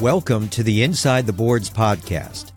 Welcome to the Inside the Boards podcast,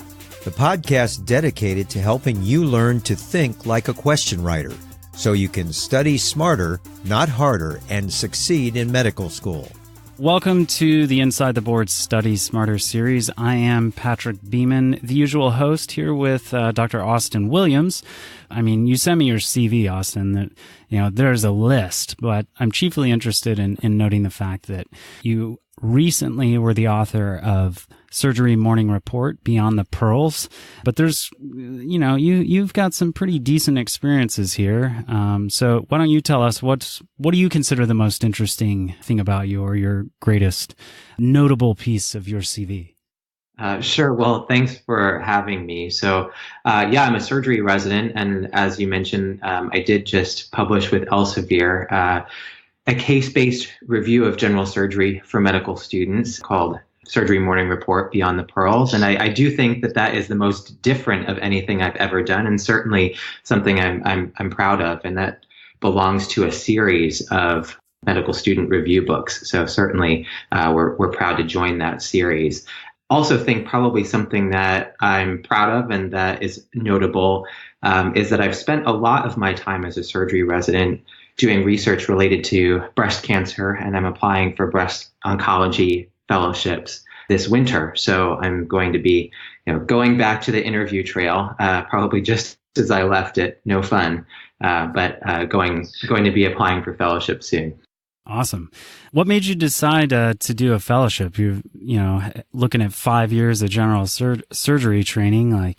the podcast dedicated to helping you learn to think like a question writer so you can study smarter, not harder, and succeed in medical school. Welcome to the Inside the Boards Study Smarter series. I am Patrick Beeman, the usual host here with Dr. Austin Williams. I mean, you sent me your CV, Austin, that, there's a list, but I'm chiefly interested in noting the fact that you recently were the author of Surgery Morning Report, Beyond the Pearls. But there's, you've got some pretty decent experiences here. So why don't you tell us what do you consider the most interesting thing about you, or your greatest notable piece of your CV? Sure. Well, thanks for having me. So, I'm a surgery resident. And as you mentioned, I did just publish with Elsevier a case-based review of general surgery for medical students called Surgery Morning Report, Beyond the Pearls. And I do think that is the most different of anything I've ever done, and certainly something I'm proud of. And that belongs to a series of medical student review books. So certainly we're proud to join that series. Also think probably something that I'm proud of and that is notable is that I've spent a lot of my time as a surgery resident doing research related to breast cancer, and I'm applying for breast oncology fellowships this winter. So I'm going to be, going back to the interview trail, probably just as I left it. No fun, but going to be applying for fellowship soon. Awesome. What made you decide to do a fellowship? You're, looking at 5 years of general surgery training,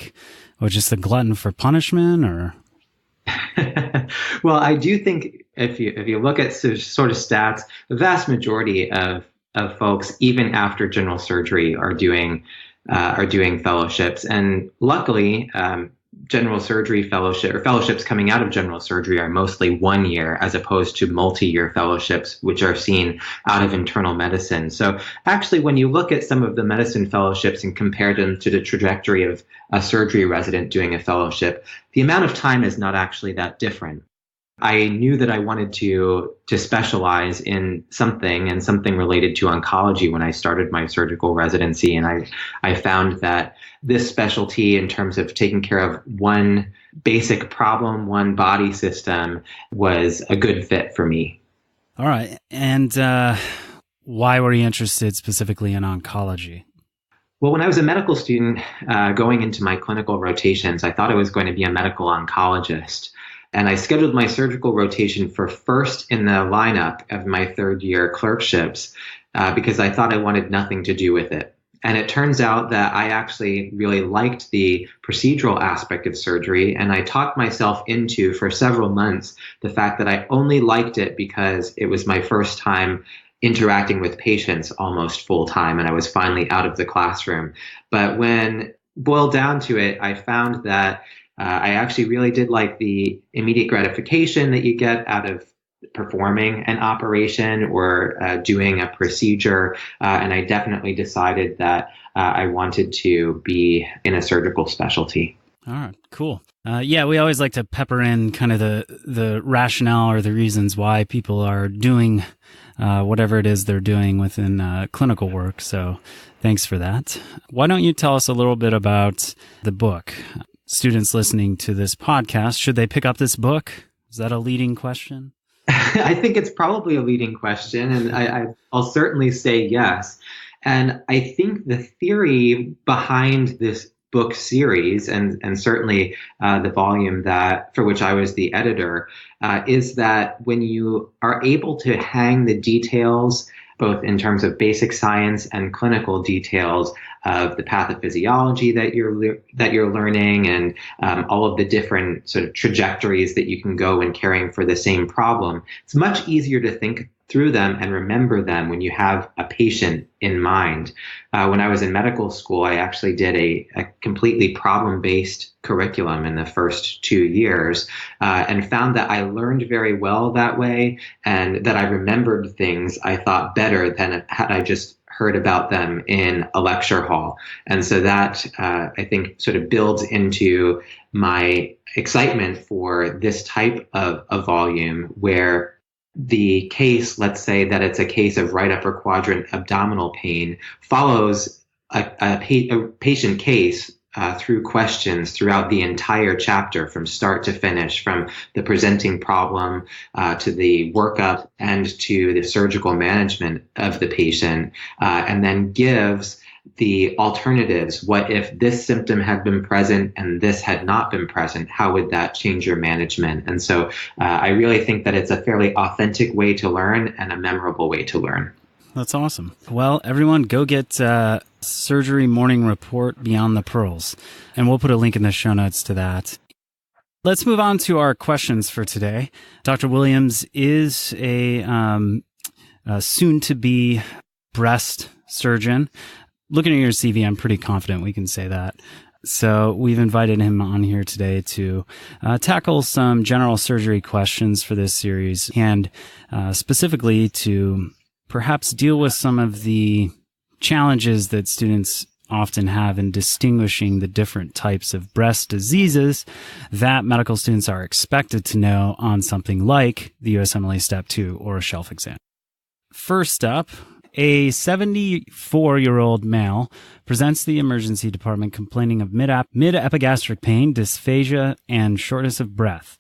just a glutton for punishment, or? Well, I do think if you look at sort of stats, the vast majority of folks, even after general surgery, are doing fellowships, and luckily, general surgery fellowships coming out of general surgery are mostly 1 year, as opposed to multi-year fellowships, which are seen out of internal medicine. So actually, when you look at some of the medicine fellowships and compare them to the trajectory of a surgery resident doing a fellowship, the amount of time is not actually that different. I knew that I wanted to specialize in something related to oncology when I started my surgical residency. And I found that this specialty, in terms of taking care of one basic problem, one body system, was a good fit for me. All right. And why were you interested specifically in oncology? Well, when I was a medical student going into my clinical rotations, I thought I was going to be a medical oncologist. And I scheduled my surgical rotation for first in the lineup of my third year clerkships because I thought I wanted nothing to do with it. And it turns out that I actually really liked the procedural aspect of surgery. And I talked myself into, for several months, the fact that I only liked it because it was my first time interacting with patients almost full time. And I was finally out of the classroom. But when boiled down to it, I found that I actually really did like the immediate gratification that you get out of performing an operation or doing a procedure. And I definitely decided that I wanted to be in a surgical specialty. All right, cool. We always like to pepper in kind of the rationale or the reasons why people are doing whatever it is they're doing within clinical work. So thanks for that. Why don't you tell us a little bit about the book? Students listening to this podcast, should they pick up this book? Is that a leading question? I think it's probably a leading question, and I'll certainly say yes. And I think the theory behind this book series, and certainly the volume for which I was the editor, is that when you are able to hang the details, both in terms of basic science and clinical details of the pathophysiology that you're learning, and all of the different sort of trajectories that you can go in caring for the same problem, it's much easier to think through them and remember them when you have a patient in mind. When I was in medical school, I actually did a completely problem-based curriculum in the first 2 years and found that I learned very well that way, and that I remembered things, I thought, better than had I just heard about them in a lecture hall. And so that, I think, sort of builds into my excitement for this type of a volume where the case, let's say that it's a case of right upper quadrant abdominal pain, follows a patient case through questions throughout the entire chapter from start to finish, from the presenting problem to the workup and to the surgical management of the patient, and then gives the alternatives. What if this symptom had been present and this had not been present? How would that change your management? And so I really think that it's a fairly authentic way to learn and a memorable way to learn. That's awesome. Well, everyone, go get Surgery Morning Report Beyond the Pearls, and we'll put a link in the show notes to that. Let's move on to our questions for today. Dr. Williams is a soon-to-be breast surgeon. Looking at your CV, I'm pretty confident we can say that. So we've invited him on here today to tackle some general surgery questions for this series, and specifically to perhaps deal with some of the challenges that students often have in distinguishing the different types of breast diseases that medical students are expected to know on something like the USMLE Step 2 or a shelf exam. First up, a 74-year-old male presents the emergency department complaining of mid-epigastric pain, dysphagia, and shortness of breath.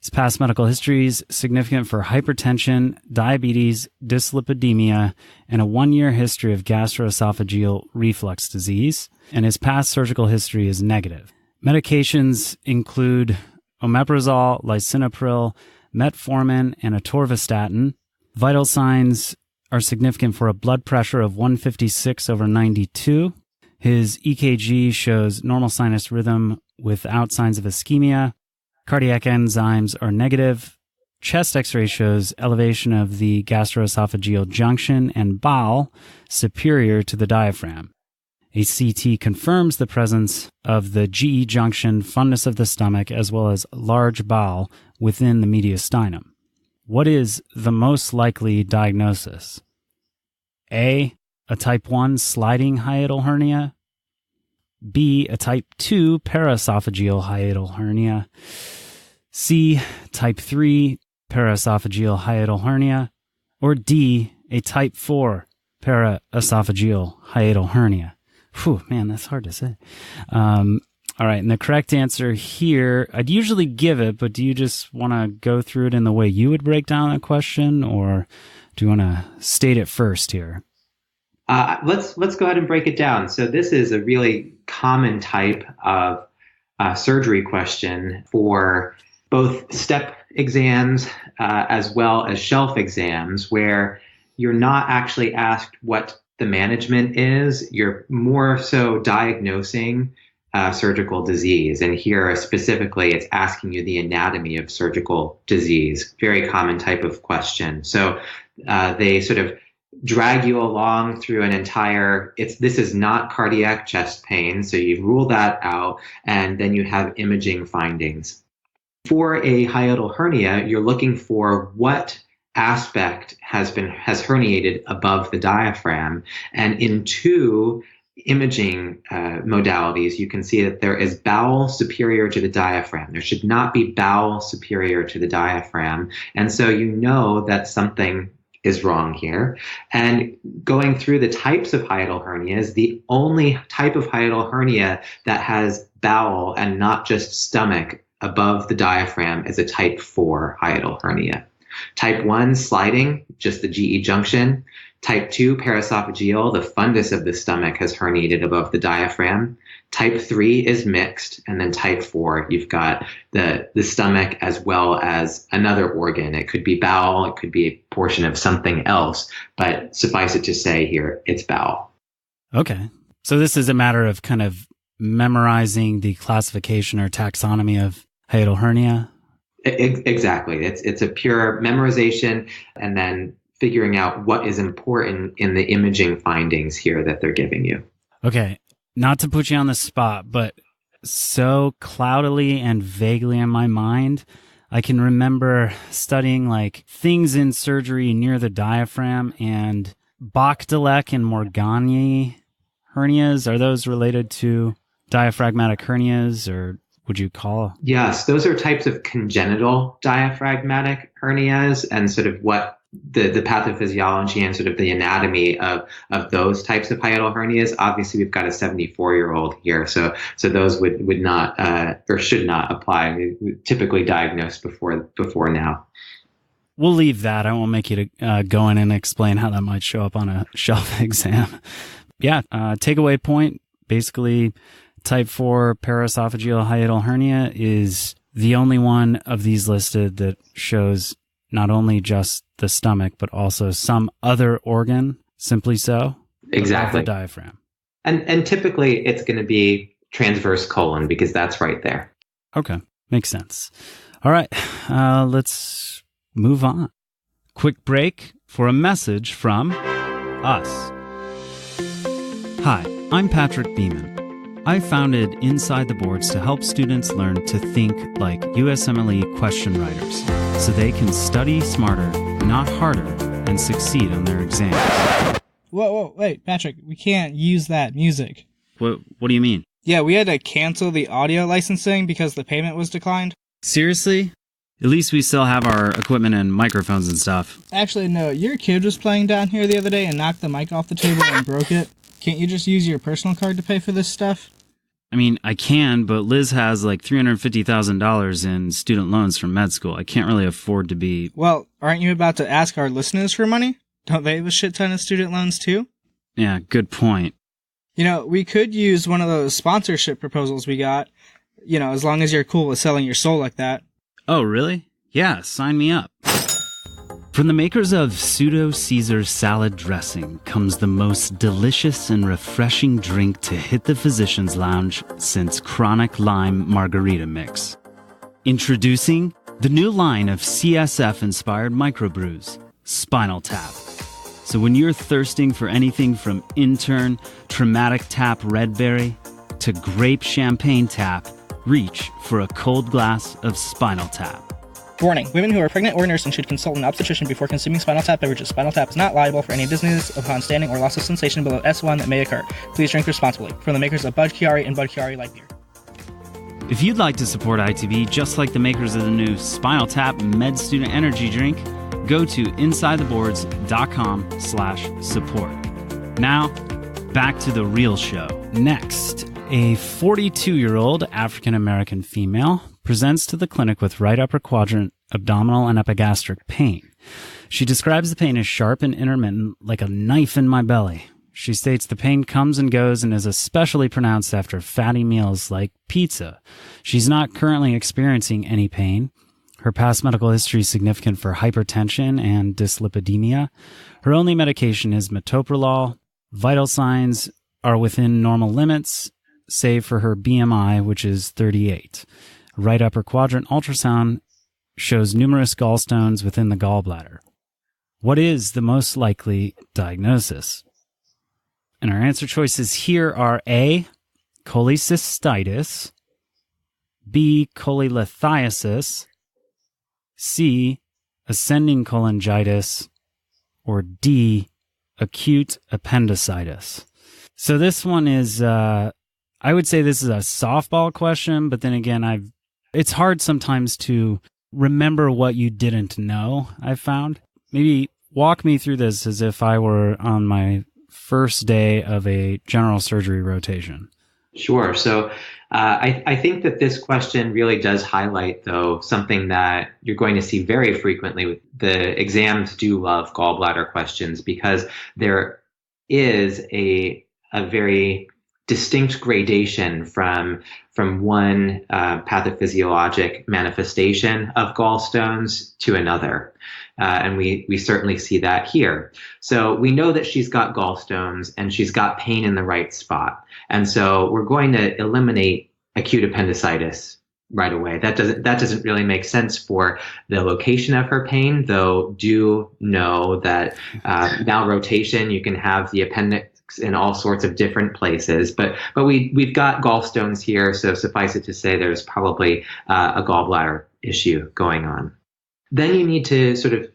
His past medical history is significant for hypertension, diabetes, dyslipidemia, and a 1-year history of gastroesophageal reflux disease, and his past surgical history is negative. Medications include omeprazole, lisinopril, metformin, and atorvastatin. Vital signs are significant for a blood pressure of 156/92. His EKG shows normal sinus rhythm without signs of ischemia. Cardiac enzymes are negative. Chest x-ray shows elevation of the gastroesophageal junction and bowel superior to the diaphragm. A CT confirms the presence of the GE junction, fundus of the stomach, as well as large bowel within the mediastinum. What is the most likely diagnosis? A type 1 sliding hiatal hernia. B, a type 2 paraesophageal hiatal hernia. C, type 3 paraesophageal hiatal hernia. Or D, a type 4 paraesophageal hiatal hernia. Whew, man, that's hard to say. All right, and the correct answer here, I'd usually give it, but do you just want to go through it in the way you would break down a question, or do you want to state it first here? Let's go ahead and break it down. So this is a really common type of surgery question for both step exams as well as shelf exams, where you're not actually asked what the management is. You're more so diagnosing surgical disease. And here specifically, it's asking you the anatomy of surgical disease. Very common type of question. So they sort of drag you along through an entire, this is not cardiac chest pain, so you rule that out, and then you have imaging findings. For a hiatal hernia, you're looking for what aspect has herniated above the diaphragm, and in two imaging modalities, you can see that there is bowel superior to the diaphragm. There should not be bowel superior to the diaphragm, and so you know that something is wrong here. And going through the types of hiatal hernias, the only type of hiatal hernia that has bowel and not just stomach above the diaphragm is a type 4 hiatal hernia. Type 1, sliding, just the GE junction. Type 2, paraesophageal, the fundus of the stomach has herniated above the diaphragm. Type 3 is mixed, and then type 4, you've got the stomach as well as another organ. It could be bowel, it could be a portion of something else, but suffice it to say here, it's bowel. Okay. So this is a matter of kind of memorizing the classification or taxonomy of hiatal hernia? Exactly. It's a pure memorization, and then figuring out what is important in the imaging findings here that they're giving you. Okay. Not to put you on the spot, but so cloudily and vaguely in my mind, I can remember studying like things in surgery near the diaphragm, and Bachdalek and Morgagni hernias. Are those related to diaphragmatic hernias, or would you call? Yes, those are types of congenital diaphragmatic hernias, and sort of what the pathophysiology and sort of the anatomy of those types of hiatal hernias. Obviously, we've got a 74-year-old here, so those would not or should not apply. We typically diagnosed before now. We'll leave that. I won't make you to go in and explain how that might show up on a shelf exam. Yeah, takeaway point, basically type 4 paraesophageal hiatal hernia is the only one of these listed that shows not only just the stomach, but also some other organ, simply so. Exactly. The diaphragm. And typically it's going to be transverse colon because that's right there. Okay, makes sense. All right, let's move on. Quick break for a message from us. Hi, I'm Patrick Beeman. I founded InsideTheBoards to help students learn to think like USMLE question writers so they can study smarter, not harder, and succeed on their exams. Whoa, wait, Patrick, we can't use that music. What do you mean? Yeah, we had to cancel the audio licensing because the payment was declined. Seriously? At least we still have our equipment and microphones and stuff. Actually, no, your kid was playing down here the other day and knocked the mic off the table and broke it. Can't you just use your personal card to pay for this stuff? I mean, I can, but Liz has like $350,000 in student loans from med school. I can't really afford to be... Well, aren't you about to ask our listeners for money? Don't they have a shit ton of student loans too? Yeah, good point. You know, we could use one of those sponsorship proposals we got, you know, as long as you're cool with selling your soul like that. Oh, really? Yeah, sign me up. From the makers of pseudo Caesar salad dressing comes the most delicious and refreshing drink to hit the physician's lounge since Chronic Lime Margarita mix. Introducing the new line of CSF-inspired microbrews, Spinal Tap. So when you're thirsting for anything from intern traumatic tap red berry to grape champagne tap, reach for a cold glass of Spinal Tap. Warning, women who are pregnant or nursing should consult an obstetrician before consuming Spinal Tap beverages. Spinal Tap is not liable for any dizziness upon standing or loss of sensation below S1 that may occur. Please drink responsibly. From the makers of Bud Chiari and Bud Chiari Light Beer. If you'd like to support ITB just like the makers of the new Spinal Tap Med Student Energy Drink, go to InsideTheBoards.com/support. Now, back to the real show. Next, a 42-year-old African-American female presents to the clinic with right upper quadrant abdominal and epigastric pain. She describes the pain as sharp and intermittent, like a knife in my belly. She states the pain comes and goes and is especially pronounced after fatty meals like pizza. She's not currently experiencing any pain. Her past medical history is significant for hypertension and dyslipidemia. Her only medication is metoprolol. Vital signs are within normal limits, save for her BMI, which is 38. Right upper quadrant ultrasound shows numerous gallstones within the gallbladder. What is the most likely diagnosis? And our answer choices here are A, cholecystitis, B, cholelithiasis, C, ascending cholangitis, or D, acute appendicitis. So this one is, I would say this is a softball question, but then again, it's hard sometimes to remember what you didn't know, I've found. Maybe walk me through this as if I were on my first day of a general surgery rotation. Sure. So I think that this question really does highlight, though, something that you're going to see very frequently. The exams do love gallbladder questions because there is a very distinct gradation from one pathophysiologic manifestation of gallstones to another. And we certainly see that here. So we know that she's got gallstones and she's got pain in the right spot. And so we're going to eliminate acute appendicitis right away. That doesn't really make sense for the location of her pain, though do know that malrotation, you can have the appendix in all sorts of different places, but we've got gallstones here, so suffice it to say there's probably a gallbladder issue going on. Then you need to sort of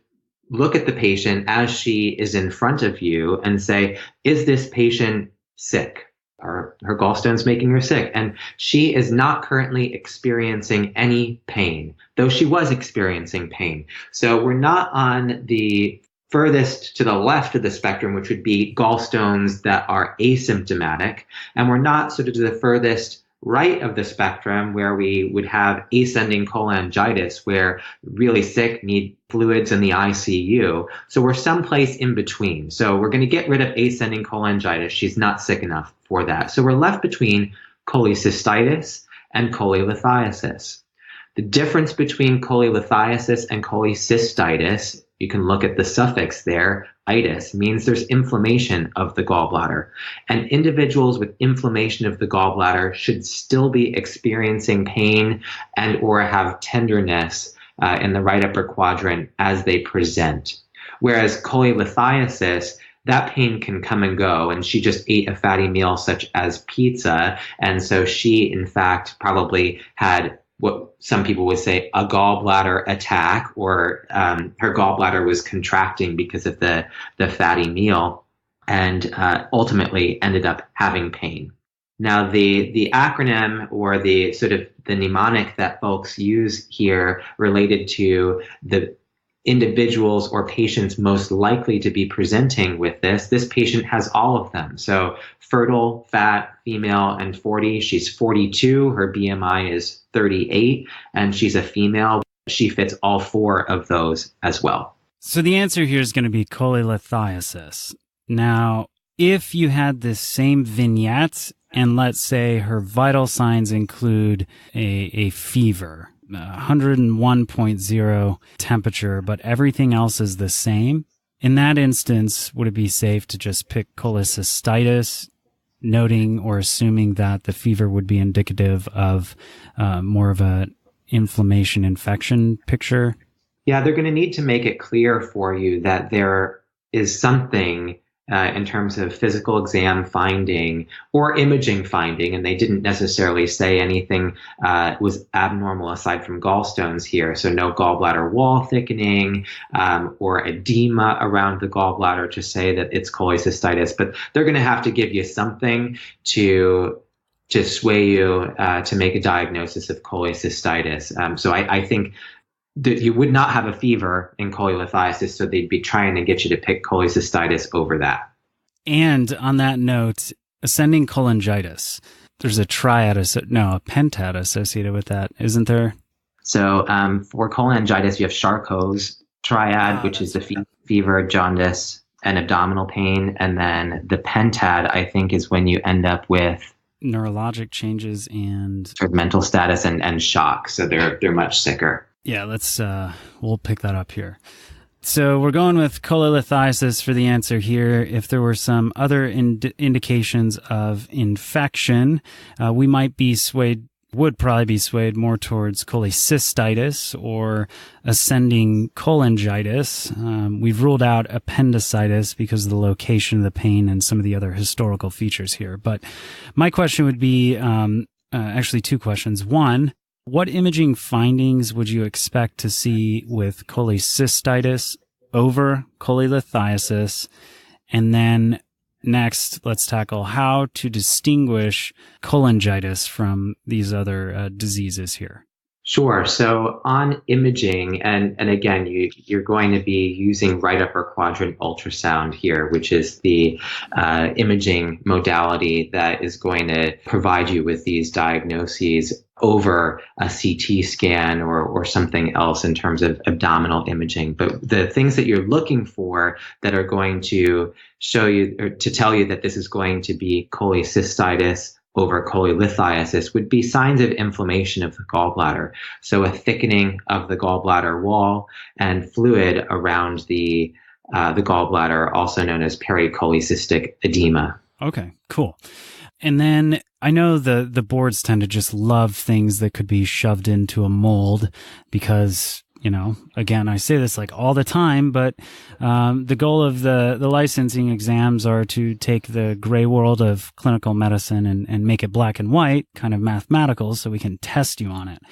look at the patient as she is in front of you and say, is this patient sick? are her gallstones making her sick? And she is not currently experiencing any pain, though she was experiencing pain. So we're not on the furthest to the left of the spectrum, which would be gallstones that are asymptomatic. And we're not sort of to the furthest right of the spectrum where we would have ascending cholangitis, where really sick, need fluids in the ICU. So we're someplace in between. So we're going to get rid of ascending cholangitis. She's not sick enough for that. So we're left between cholecystitis and cholelithiasis. The difference between cholelithiasis and cholecystitis, you can look at the suffix there, itis, means there's inflammation of the gallbladder. And individuals with inflammation of the gallbladder should still be experiencing pain and or have tenderness in the right upper quadrant as they present. Whereas cholelithiasis, that pain can come and go, and she just ate a fatty meal such as pizza, and so she, in fact, probably had what some people would say a gallbladder attack, or her gallbladder was contracting because of the fatty meal, and ultimately ended up having pain. Now, the acronym or the sort of the mnemonic that folks use here related to the individuals or patients most likely to be presenting with this patient has all of them. So fertile, fat, female, and 40. She's 42. Her BMI is 38, and she's a female. She fits all four of those as well. So the answer here is going to be cholelithiasis. Now, if you had this same vignette, and let's say her vital signs include a fever, 101.0 temperature, but everything else is the same. In that instance, would it be safe to just pick cholecystitis, noting or assuming that the fever would be indicative of more of a inflammation infection picture? Yeah, they're going to need to make it clear for you that there is something in terms of physical exam finding or imaging finding, and they didn't necessarily say anything was abnormal aside from gallstones here. So no gallbladder wall thickening or edema around the gallbladder to say that it's cholecystitis, but they're going to have to give you something to sway you to make a diagnosis of cholecystitis. So I think that you would not have a fever in cholelithiasis, so they'd be trying to get you to pick cholecystitis over that. And on that note, ascending cholangitis, there's a pentad associated with that, isn't there? So for cholangitis, you have Charcot's triad, which is the fever, jaundice, and abdominal pain. And then the pentad, I think, is when you end up with neurologic changes and sort of mental status and shock. So they're much sicker. Yeah, we'll pick that up here. So we're going with cholelithiasis for the answer here. If there were some other indications of infection, we would probably be swayed more towards cholecystitis or ascending cholangitis. We've ruled out appendicitis because of the location of the pain and some of the other historical features here. But my question would be actually two questions. One, what imaging findings would you expect to see with cholecystitis over cholelithiasis? And then next, let's tackle how to distinguish cholangitis from these other diseases here. Sure. So on imaging, and again, you're going to be using right upper quadrant ultrasound here, which is the imaging modality that is going to provide you with these diagnoses over a CT scan or something else in terms of abdominal imaging. But the things that you're looking for that are going to show you or to tell you that this is going to be cholecystitis over cholelithiasis would be signs of inflammation of the gallbladder. So a thickening of the gallbladder wall and fluid around the gallbladder, also known as pericholecystic edema. Okay, cool. And then I know the boards tend to just love things that could be shoved into a mold because, again, I say this like all the time, but the goal of the licensing exams are to take the gray world of clinical medicine and make it black and white, kind of mathematical, so we can test you on it.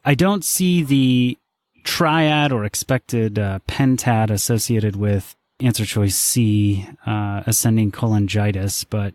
I don't see the triad or expected pentad associated with answer choice C, ascending cholangitis, but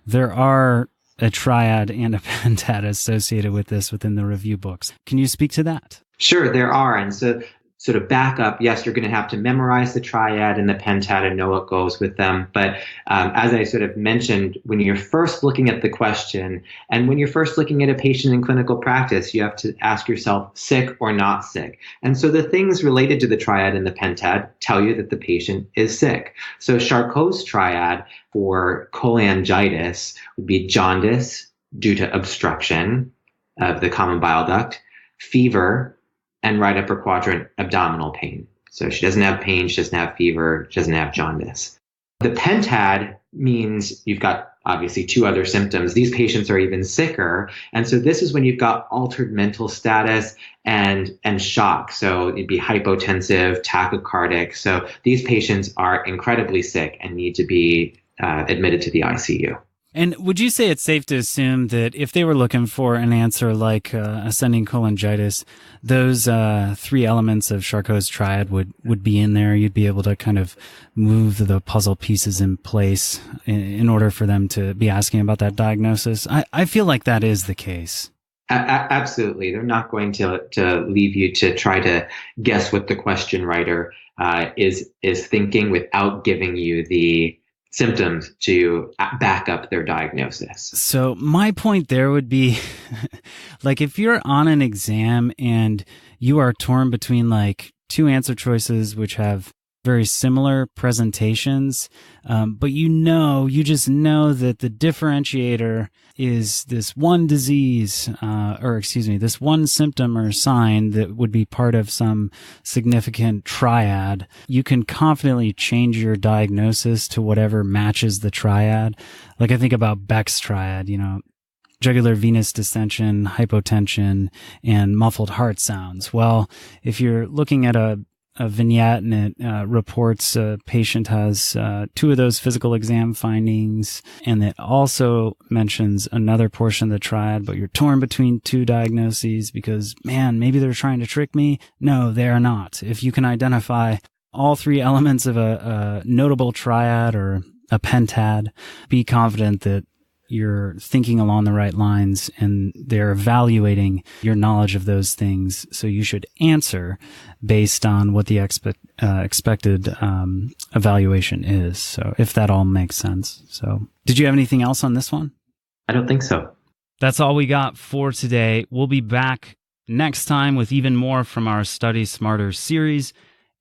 there are a triad and a pentad associated with this within the review books. Can you speak to that? Sure, there are. And so sort of back up, yes, you're going to have to memorize the triad and the pentad and know what goes with them. But as I sort of mentioned, when you're first looking at the question and when you're first looking at a patient in clinical practice, you have to ask yourself, sick or not sick? And so the things related to the triad and the pentad tell you that the patient is sick. So Charcot's triad for cholangitis would be jaundice due to obstruction of the common bile duct, fever, and right upper quadrant abdominal pain. So she doesn't have pain, she doesn't have fever, she doesn't have jaundice. The pentad means you've got obviously two other symptoms. These patients are even sicker. And so this is when you've got altered mental status and shock. So it'd be hypotensive, tachycardic. So these patients are incredibly sick and need to be admitted to the ICU. And would you say it's safe to assume that if they were looking for an answer like ascending cholangitis, those three elements of Charcot's triad would be in there? You'd be able to kind of move the puzzle pieces in place in order for them to be asking about that diagnosis? I feel like that is the case. Absolutely. They're not going to leave you to try to guess what the question writer is thinking without giving you the symptoms to back up their diagnosis. So my point there would be, like, if you're on an exam and you are torn between like two answer choices which have very similar presentations, but you just know that the differentiator is this one disease, this one symptom or sign that would be part of some significant triad. You can confidently change your diagnosis to whatever matches the triad. Like I think about Beck's triad, jugular venous distension, hypotension, and muffled heart sounds. Well, if you're looking at a vignette and it reports a patient has two of those physical exam findings, and it also mentions another portion of the triad, but you're torn between two diagnoses because, man, maybe they're trying to trick me. No, they are not. If you can identify all three elements of a notable triad or a pentad, be confident that you're thinking along the right lines and they're evaluating your knowledge of those things. So you should answer based on what the expected evaluation is. So if that all makes sense. So did you have anything else on this one? I don't think so. That's all we got for today. We'll be back next time with even more from our Study Smarter series.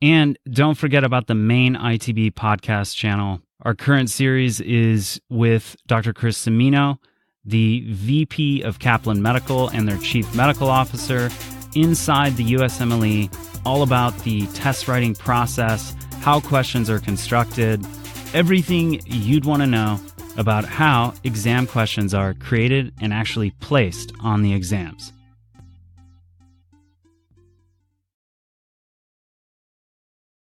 And don't forget about the main ITB podcast channel. Our current series is with Dr. Chris Cimino, the VP of Kaplan Medical and their Chief Medical Officer, inside the USMLE, all about the test writing process, how questions are constructed, everything you'd want to know about how exam questions are created and actually placed on the exams.